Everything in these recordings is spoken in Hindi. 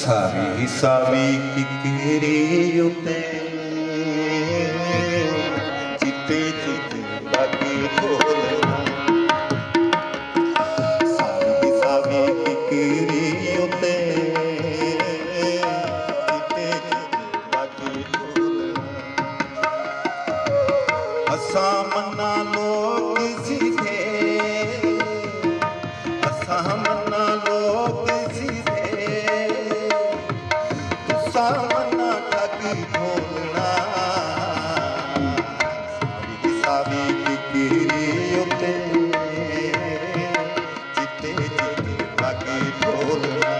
सावी सावी किकरी उते चिते चिते बाकी ढोलना सावी सावी किकरी उते चिते चिते बाकी ढोलना असा मना लोग सीधे असा मना लोग सामना ठगी ढोलना सावी किकरी उते चिते चिते ठगी ढोलना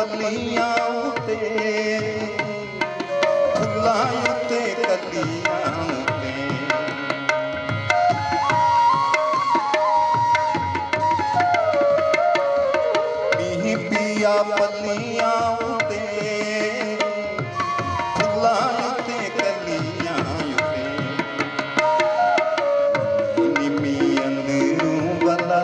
पलियां उते फुल्लां उते कलियां उते मीं पिया पलियां उते फुल्लां उते कलियां उते निमी अंदरूं वला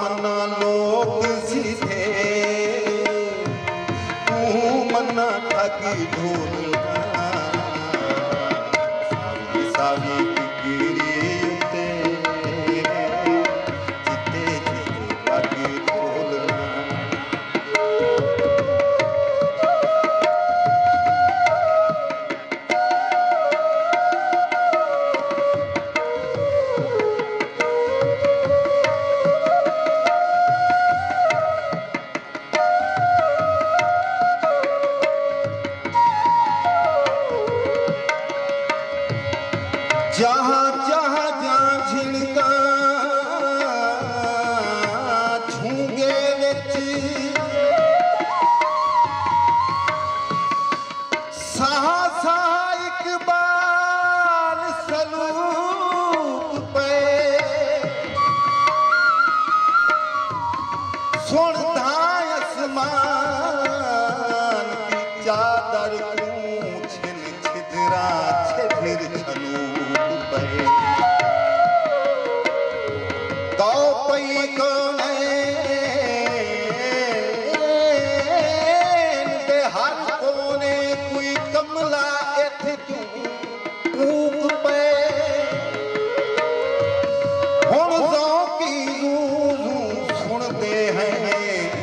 मना लोग सीधे तू मना ठगी ढोलना सावी सावी किकरी उते चिते चिते बाकी ढोलना जहाँ जहाँ जहाँ झिड़का झूंगे विच साहा साहा इकबाल सलूक पे सुनता आसमान की चादर छिन छिदरा छिदिर छनू गौ पई दे हर कोने कोई कमला इत्थे कूक पे हुण ज़ौकी सुनते हैं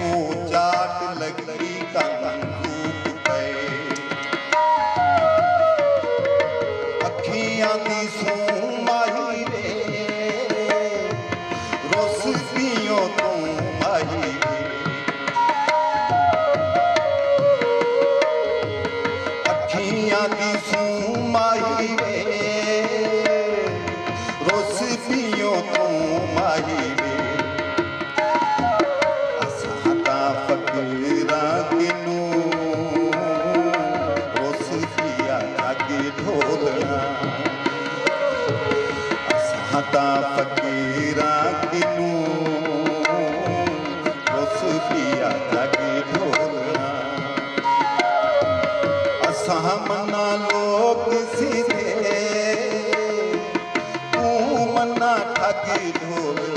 वो जाट लगी कंन कूक पे अखियां दी सूमाही रे रोशनियों तो आई अखियां दी सूमाही रे रोशनियों तो आई असां तां फकीरां किनू रोशनिया ठगी ढोलना असां तां फकीरां किनू रोशनिया ठगी ढोलना असां मना लोग सीधे तू मना ठगी ढोलना